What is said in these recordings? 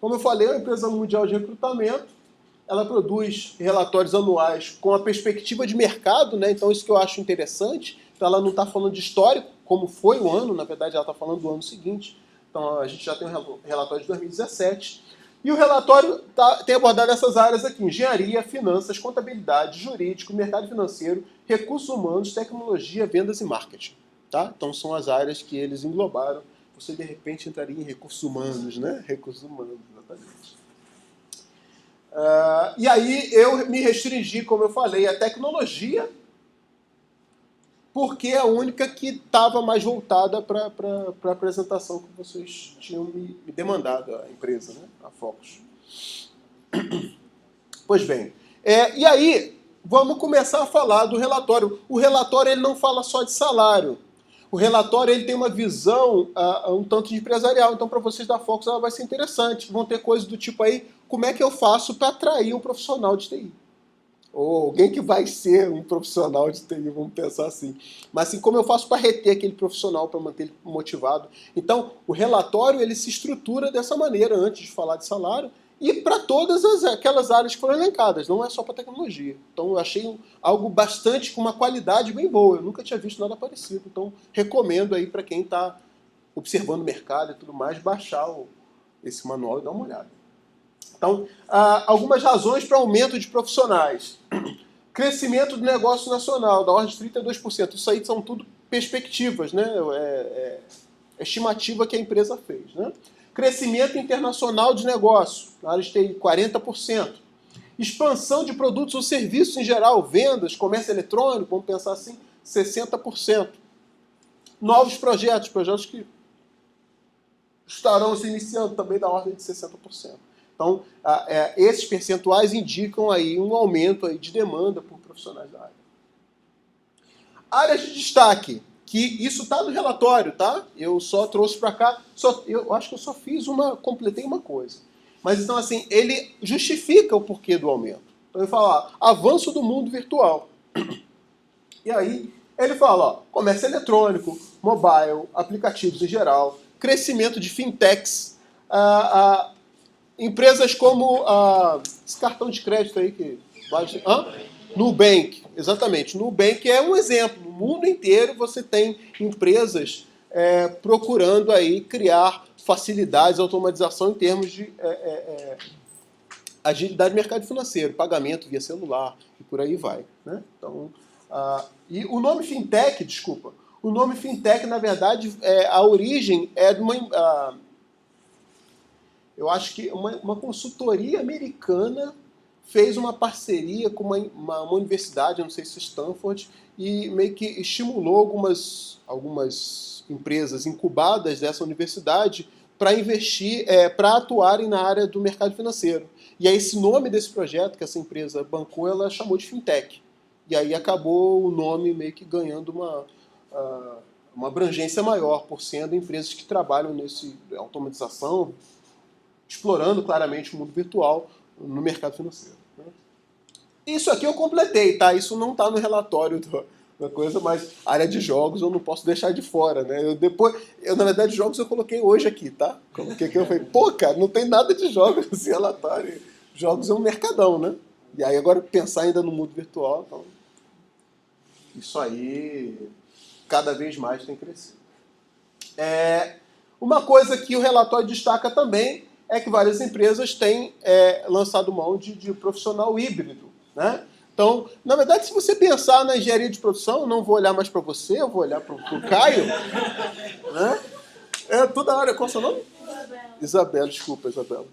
Como eu falei, é uma empresa mundial de recrutamento, ela produz relatórios anuais com a perspectiva de mercado, né? Então isso que eu acho interessante. Então ela não está falando de histórico, como foi o ano, na verdade ela está falando do ano seguinte. Então a gente já tem um relatório de 2017. E o relatório tem abordado essas áreas aqui: engenharia, finanças, contabilidade, jurídico, mercado financeiro, recursos humanos, tecnologia, vendas e marketing. Tá? Então são as áreas que eles englobaram. Você de repente entraria em recursos humanos, né? Recursos humanos, exatamente. E aí eu me restringi, como eu falei, à tecnologia, porque é a única que estava mais voltada para a apresentação que vocês tinham me demandado, a empresa, né? A Focus. Pois bem, e aí vamos começar a falar do relatório. O relatório ele não fala só de salário. O relatório ele tem uma visão um tanto de empresarial. Então, para vocês da Focus, ela vai ser interessante. Vão ter coisas do tipo aí, como é que eu faço para atrair um profissional de TI? Ou alguém que vai ser um profissional de TI, vamos pensar assim. Mas assim, como eu faço para reter aquele profissional, para manter ele motivado? Então, o relatório ele se estrutura dessa maneira, antes de falar de salário, e para todas aquelas áreas que foram elencadas, não é só para tecnologia. Então eu achei algo bastante, com uma qualidade bem boa, eu nunca tinha visto nada parecido. Então recomendo aí para quem está observando o mercado e tudo mais, baixar esse manual e dar uma olhada. Então, algumas razões para aumento de profissionais. Crescimento do negócio nacional, da ordem de 32%. Isso aí são tudo perspectivas, né? Estimativa que a empresa fez, né? Crescimento internacional de negócio, na área de TI, 40%. Expansão de produtos ou serviços em geral, vendas, comércio eletrônico, vamos pensar assim, 60%. Novos projetos que estarão se iniciando também da ordem de 60%. Então, esses percentuais indicam aí um aumento aí de demanda por profissionais da área. Áreas de destaque, que isso está no relatório, tá? Eu só trouxe para cá, eu acho que eu só completei uma coisa. Mas então, assim, ele justifica o porquê do aumento. Então ele fala, avanço do mundo virtual. E aí ele fala, comércio eletrônico, mobile, aplicativos em geral, crescimento de fintechs, empresas como esse cartão de crédito aí que Nubank, exatamente. Nubank é um exemplo. No mundo inteiro você tem empresas procurando aí criar facilidades, automatização em termos de agilidade do mercado financeiro, pagamento via celular e por aí vai, né? Então, e o nome fintech, o nome fintech, na verdade, a origem é de eu acho que uma consultoria americana fez uma parceria com uma universidade, eu não sei se Stanford, e meio que estimulou algumas empresas incubadas dessa universidade para investir, para atuarem na área do mercado financeiro. E aí esse nome desse projeto que essa empresa bancou, ela chamou de fintech. E aí acabou o nome meio que ganhando uma abrangência maior, por sendo empresas que trabalham nesse automatização, explorando claramente o mundo virtual no mercado financeiro. Né? Isso aqui eu completei, tá? Isso não está no relatório da coisa, mas área de jogos eu não posso deixar de fora, né? Na verdade, jogos eu coloquei hoje aqui, tá? Coloquei aqui, eu falei, cara, não tem nada de jogos nesse relatório. Jogos é um mercadão, né? E aí agora pensar ainda no mundo virtual, então, isso aí cada vez mais tem crescido. Uma coisa que o relatório destaca também é que várias empresas têm lançado mão de profissional híbrido, né? Então, na verdade, se você pensar na engenharia de produção, eu não vou olhar mais para você, eu vou olhar para o Caio. Né? Toda hora, qual é o seu nome? Isabela, desculpa, Isabela.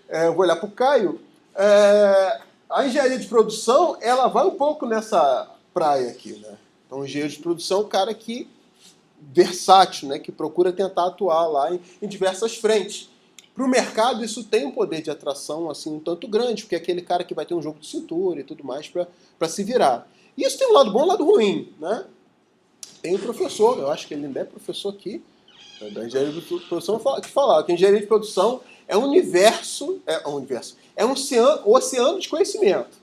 Eu vou olhar para o Caio. A engenharia de produção, ela vai um pouco nessa praia aqui, né? Então, engenheiro de produção é um cara que versátil, né? Que procura tentar atuar lá em diversas frentes. Para o mercado, isso tem um poder de atração assim, um tanto grande, porque é aquele cara que vai ter um jogo de cintura e tudo mais para se virar. E isso tem um lado bom e um lado ruim. Né? Tem um professor, eu acho que ele ainda é professor aqui, da engenharia de produção, que fala que a engenharia de produção é um universo, é um oceano de conhecimento,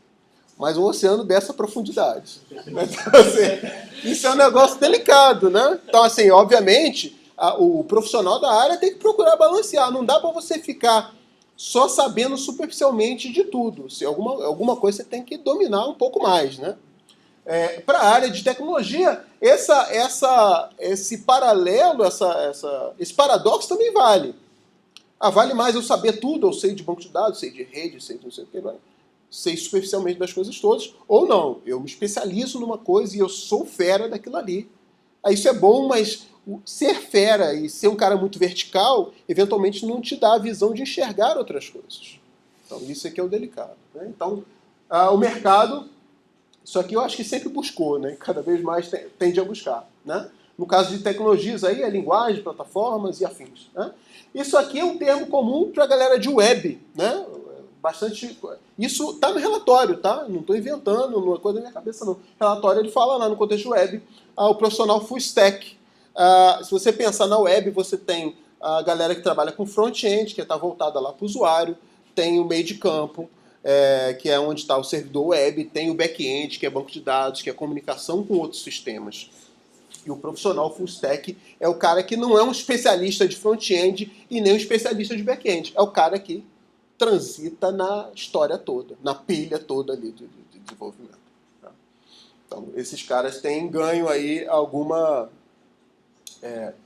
mas um oceano dessa profundidade. Então, assim, isso é um negócio delicado, né? Então, assim, obviamente, o profissional da área tem que procurar balancear. Não dá para você ficar só sabendo superficialmente de tudo. Se alguma coisa você tem que dominar um pouco mais, né? Para a área de tecnologia, esse paralelo, esse paradoxo também vale. Vale mais eu saber tudo, eu sei de banco de dados, sei de rede, sei de não sei o que, sei superficialmente das coisas todas, ou não, eu me especializo numa coisa e eu sou fera daquilo ali. Isso é bom, mas ser fera e ser um cara muito vertical, eventualmente não te dá a visão de enxergar outras coisas. Então isso aqui é o delicado, né? Então, o mercado... Isso aqui eu acho que sempre buscou, né? Cada vez mais tende a buscar, né? No caso de tecnologias aí, é linguagem, plataformas e afins, né? Isso aqui é um termo comum para a galera de web, né? Bastante. Isso está no relatório, tá? Não estou inventando, não é coisa da minha cabeça, não. O relatório ele fala lá no contexto web, o profissional full stack. Se você pensar na web, você tem a galera que trabalha com front-end, que está voltada lá para o usuário, tem o meio de campo, que é onde está o servidor web, tem o back-end, que é banco de dados, que é comunicação com outros sistemas. E o profissional full stack é o cara que não é um especialista de front-end e nem um especialista de back-end. É o cara que transita na história toda, na pilha toda ali de desenvolvimento. Tá? Então, esses caras têm ganho aí alguma...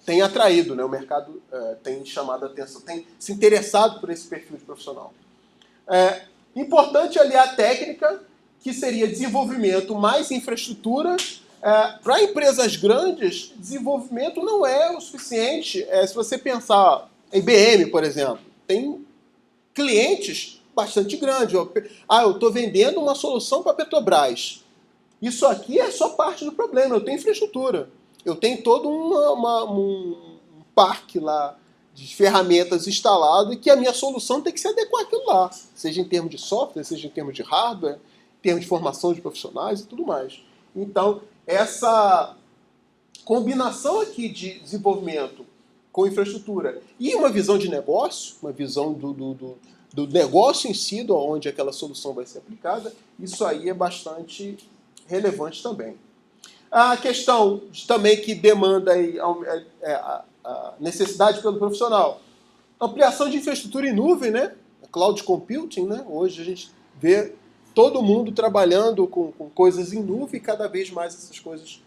tem atraído, né? O mercado tem chamado a atenção, tem se interessado por esse perfil de profissional. Importante aliar a técnica, que seria desenvolvimento mais infraestrutura. Para empresas grandes, desenvolvimento não é o suficiente. Se você pensar em IBM, por exemplo, tem clientes bastante grandes. Eu estou vendendo uma solução para a Petrobras. Isso aqui é só parte do problema. Eu tenho infraestrutura. Eu tenho todo um parque lá de ferramentas instalado e que a minha solução tem que se adequar àquilo lá. Seja em termos de software, seja em termos de hardware, em termos de formação de profissionais e tudo mais. Então, essa combinação aqui de desenvolvimento com infraestrutura e uma visão de negócio, uma visão do negócio em si, onde aquela solução vai ser aplicada, isso aí é bastante relevante também. A questão também que demanda aí a necessidade pelo profissional, ampliação de infraestrutura em nuvem, né? Cloud computing, né? Hoje a gente vê todo mundo trabalhando com coisas em nuvem, e cada vez mais essas coisas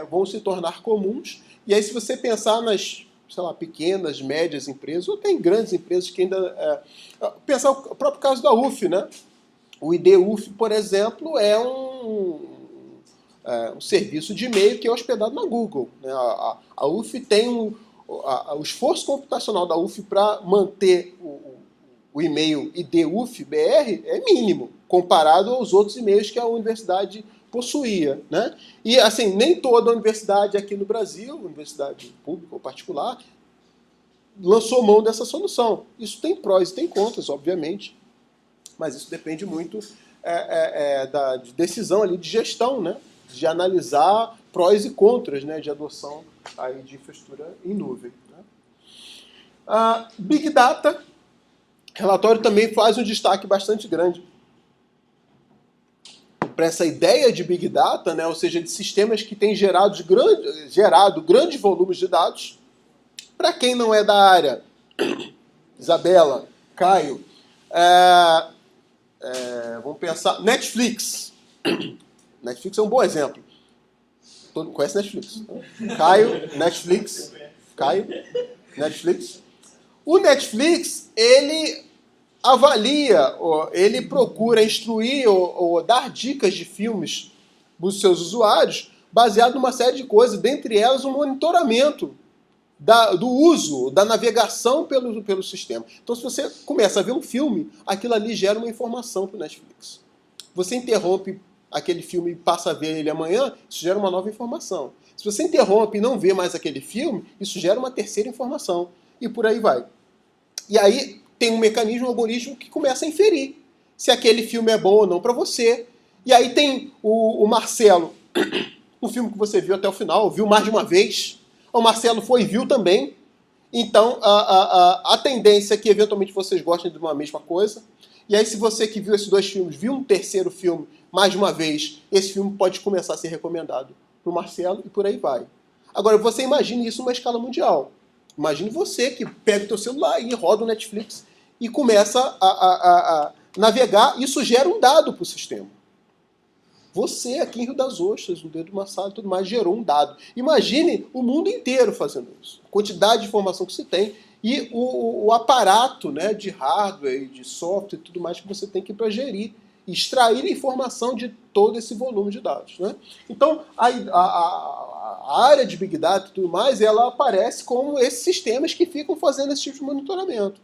vão se tornar comuns. E aí, se você pensar nas, sei lá, pequenas, médias empresas, ou tem grandes empresas que ainda... pensar o próprio caso da UF, né? O IDUF, por exemplo, é um serviço de e-mail que é hospedado na Google, né? A UF tem o esforço computacional da UF para manter o e-mail IDUF-BR é mínimo, comparado aos outros e-mails que a universidade possuía, né? E, assim, nem toda a universidade aqui no Brasil, universidade pública ou particular, lançou mão dessa solução. Isso tem prós e tem contras, obviamente, mas isso depende muito da decisão ali de gestão, né? De analisar prós e contras, né? De adoção aí de infraestrutura em nuvem. Né? Big Data, relatório também faz um destaque bastante grande para essa ideia de Big Data, né? Ou seja, de sistemas que têm gerado grandes volumes de dados. Para quem não é da área, Isabela, Caio, vamos pensar, Netflix. Netflix é um bom exemplo. Todo mundo conhece Netflix. Caio, Netflix. Caio, Netflix. O Netflix, ele avalia, ele procura instruir ou dar dicas de filmes para os seus usuários, baseado numa série de coisas, dentre elas o monitoramento do uso, da navegação pelo sistema. Então, se você começa a ver um filme, aquilo ali gera uma informação para o Netflix. Você interrompe aquele filme e passa a ver ele amanhã, isso gera uma nova informação. Se você interrompe e não vê mais aquele filme, isso gera uma terceira informação. E por aí vai. E aí tem um mecanismo, um algoritmo que começa a inferir se aquele filme é bom ou não para você. E aí tem o Marcelo, um filme que você viu até o final, viu mais de uma vez. O Marcelo foi e viu também. Então, a tendência é que eventualmente vocês gostem de uma mesma coisa. E aí, se você que viu esses dois filmes, viu um terceiro filme mais de uma vez, esse filme pode começar a ser recomendado para o Marcelo e por aí vai. Agora, você imagine isso numa escala mundial. Imagine você que pega o teu celular e roda o Netflix e começa a navegar. Isso gera um dado para o sistema. Você, aqui em Rio das Ostras, no dedo de uma sala e tudo mais, gerou um dado. Imagine o mundo inteiro fazendo isso. A quantidade de informação que se tem e o aparato, né, de hardware, de software e tudo mais que você tem que ir para gerir, extrair informação de todo esse volume de dados. Né? Então, a área de Big Data e tudo mais, ela aparece como esses sistemas que ficam fazendo esse tipo de monitoramento.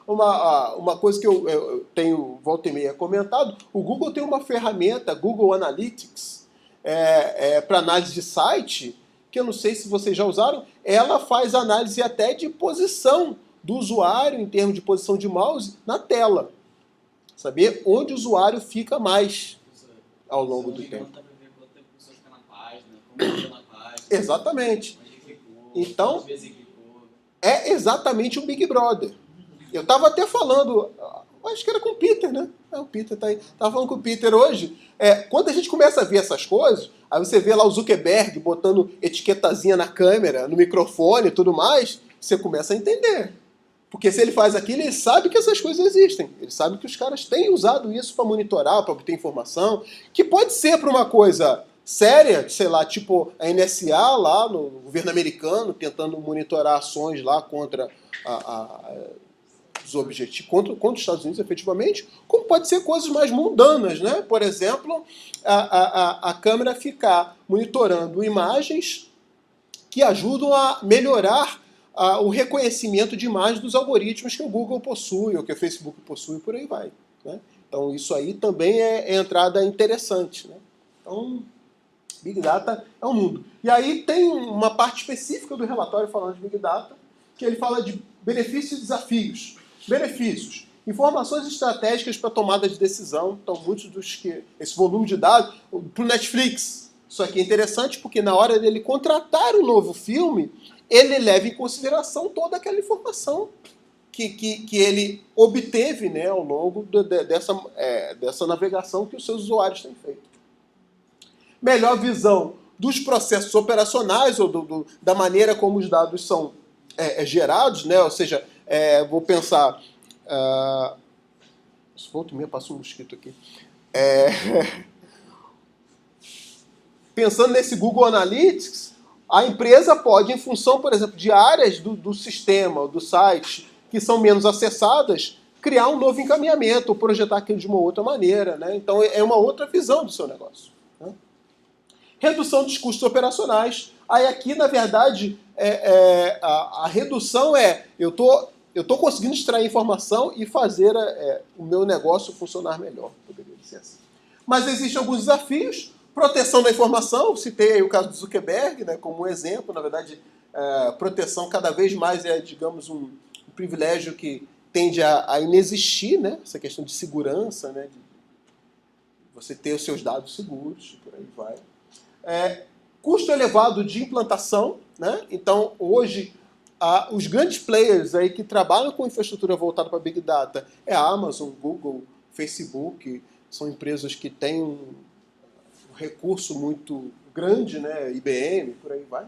Uma coisa que eu tenho volta e meia comentado, o Google tem uma ferramenta, Google Analytics, para análise de site, que eu não sei se vocês já usaram, ela faz análise até de posição do usuário, em termos de posição de mouse, na tela. Saber onde o usuário fica mais ao longo do tempo. Exatamente. Então, é exatamente um Big Brother. Eu estava até falando, acho que era com o Peter, né? O Peter tá aí. Estava falando com o Peter hoje. Quando a gente começa a ver essas coisas, aí você vê lá o Zuckerberg botando etiquetazinha na câmera, no microfone e tudo mais, você começa a entender. Porque se ele faz aquilo, ele sabe que essas coisas existem. Ele sabe que os caras têm usado isso para monitorar, para obter informação, que pode ser para uma coisa séria, sei lá, tipo a NSA lá no governo americano, tentando monitorar ações lá contra os objetivos, contra os Estados Unidos, efetivamente, como pode ser coisas mais mundanas, né? Por exemplo, a câmera ficar monitorando imagens que ajudam a melhorar o reconhecimento de imagens dos algoritmos que o Google possui, ou que o Facebook possui, e por aí vai. Né? Então, isso aí também é entrada interessante. Né? Então, Big Data é um mundo. E aí tem uma parte específica do relatório falando de Big Data, que ele fala de benefícios e desafios. Benefícios. Informações estratégicas para tomada de decisão. Então, muitos dos que... Esse volume de dados... Para o Netflix, isso aqui é interessante porque na hora dele contratar um novo filme, ele leva em consideração toda aquela informação que ele obteve, né, ao longo dessa navegação que os seus usuários têm feito. Melhor visão dos processos operacionais ou da maneira como os dados são gerados, né? Ou seja, vou pensar... Volta e meia, passa um mosquito aqui. Pensando nesse Google Analytics, a empresa pode, em função, por exemplo, de áreas do sistema, do site, que são menos acessadas, criar um novo encaminhamento ou projetar aquilo de uma outra maneira. Né? Então, é uma outra visão do seu negócio. Né? Redução dos custos operacionais. Aí aqui, na verdade, a redução eu estou conseguindo extrair informação e fazer o meu negócio funcionar melhor. Poderia ser assim. Mas existem alguns desafios. Proteção da informação, citei aí o caso do Zuckerberg, né, como um exemplo. Na verdade, proteção cada vez mais digamos, um privilégio que tende a inexistir, né, essa questão de segurança, né, de você ter os seus dados seguros, por aí vai. Custo elevado de implantação, né, então hoje os grandes players aí que trabalham com infraestrutura voltada para Big Data é a Amazon, Google, Facebook, são empresas que têm um recurso muito grande, né, IBM, por aí vai.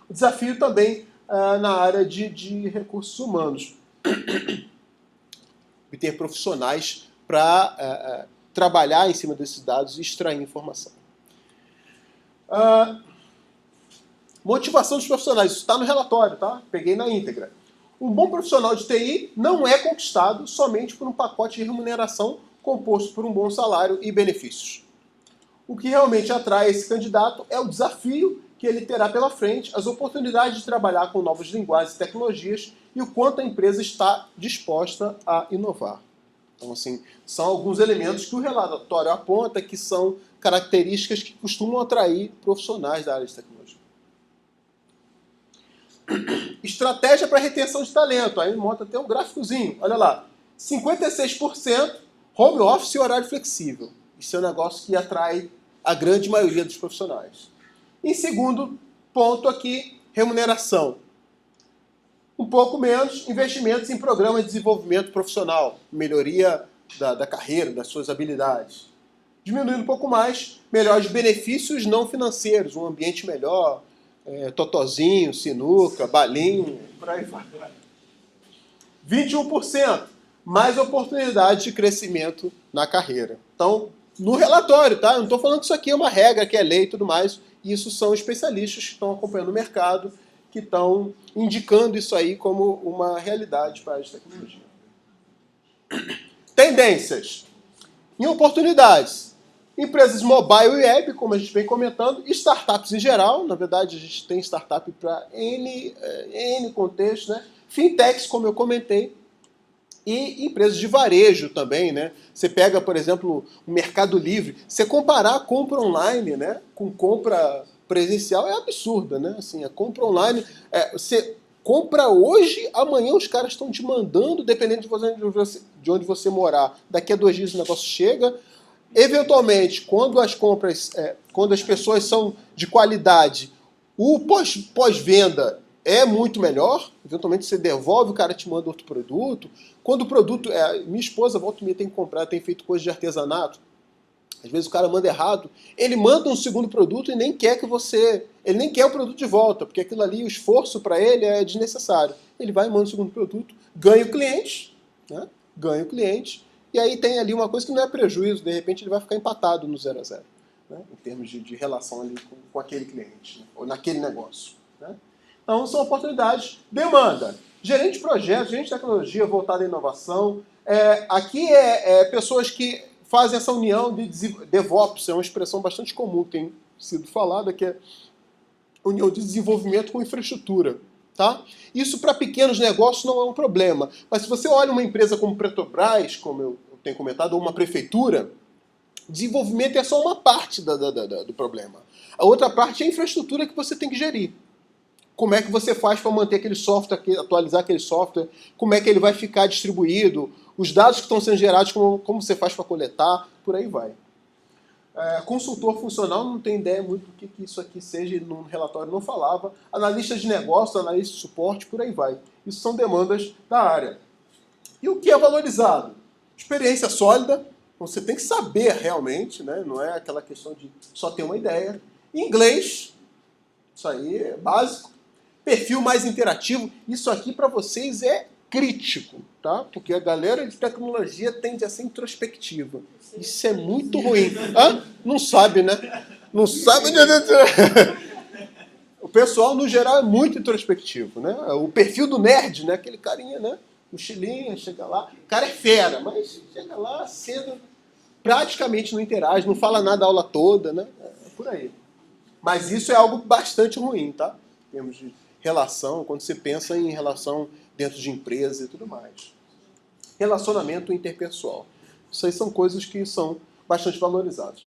O desafio também na área de recursos humanos. Ter profissionais para trabalhar em cima desses dados e extrair informação. Motivação dos profissionais, isso está no relatório, tá? Peguei na íntegra. Um bom profissional de TI não é conquistado somente por um pacote de remuneração composto por um bom salário e benefícios. O que realmente atrai esse candidato é o desafio que ele terá pela frente, as oportunidades de trabalhar com novas linguagens e tecnologias e o quanto a empresa está disposta a inovar. Então, assim, são alguns elementos que o relatório aponta que são características que costumam atrair profissionais da área de tecnologia. Estratégia para retenção de talento. Aí monta até um gráficozinho. Olha lá. 56% home office e horário flexível. Isso é um negócio que atrai a grande maioria dos profissionais. Em segundo ponto aqui, remuneração. Um pouco menos, investimentos em programas de desenvolvimento profissional, melhoria da carreira, das suas habilidades. Diminuindo um pouco mais, melhores benefícios não financeiros, um ambiente melhor, totozinho, sinuca, balinho, por aí vai. 21%, mais oportunidade de crescimento na carreira. Então, no relatório, tá? Eu não estou falando que isso aqui é uma regra, que é lei e tudo mais. Isso são especialistas que estão acompanhando o mercado, que estão indicando isso aí como uma realidade para a tecnologia. Tendências. Em oportunidades. Empresas mobile e web, como a gente vem comentando, startups em geral, na verdade a gente tem startup para N contextos, né? Fintechs, como eu comentei, e empresas de varejo também, né? Você pega, por exemplo, o Mercado Livre, você comparar a compra online, né, com compra presencial é absurda, né? Assim, a compra online, você compra hoje, amanhã os caras estão te mandando, dependendo de onde você morar. Daqui a 2 dias o negócio chega. Eventualmente, quando as pessoas são de qualidade, o pós-venda é muito melhor. Eventualmente você devolve, o cara te manda outro produto. Quando o produto... minha esposa, volta e meia, tem que comprar, tem feito coisa de artesanato. Às vezes o cara manda errado. Ele manda um segundo produto e nem quer que você... Ele nem quer o produto de volta, porque aquilo ali, o esforço para ele é desnecessário. Ele vai e manda o segundo produto, ganha o cliente, né? Ganha o cliente. E aí tem ali uma coisa que não é prejuízo, de repente ele vai ficar empatado no 0 a 0, né? Em termos de relação ali com aquele cliente, né? Ou naquele negócio, né? Então são oportunidades. Demanda. Gerente de projetos, gerente de tecnologia voltada à inovação. Aqui pessoas que fazem essa união de DevOps, é uma expressão bastante comum que tem sido falada, que é união de desenvolvimento com infraestrutura. Tá? Isso para pequenos negócios não é um problema. Mas se você olha uma empresa como Petrobras, como eu tenho comentado, ou uma prefeitura, desenvolvimento é só uma parte do problema. A outra parte é a infraestrutura que você tem que gerir. Como é que você faz para manter aquele software, atualizar aquele software, como é que ele vai ficar distribuído, os dados que estão sendo gerados, como você faz para coletar, por aí vai. Consultor funcional, não tem ideia muito do que isso aqui seja, no relatório não falava. Analista de negócio, analista de suporte, por aí vai. Isso são demandas da área. E o que é valorizado? Experiência sólida, você tem que saber realmente, né? Não é aquela questão de só ter uma ideia. Inglês, isso aí é básico. Perfil mais interativo, isso aqui para vocês é crítico, tá? Porque a galera de tecnologia tende a ser introspectiva. Isso é muito ruim. Não sabe, né? Não sabe. O pessoal, no geral, é muito introspectivo, né? O perfil do nerd, né? Aquele carinha, né? Mochilinha, chega lá. O cara é fera, mas chega lá cedo, praticamente não interage, não fala nada a aula toda, né? É por aí. Mas isso é algo bastante ruim, tá? Em termos de relação, quando você pensa em relação dentro de empresa e tudo mais. Relacionamento interpessoal. Isso aí são coisas que são bastante valorizadas.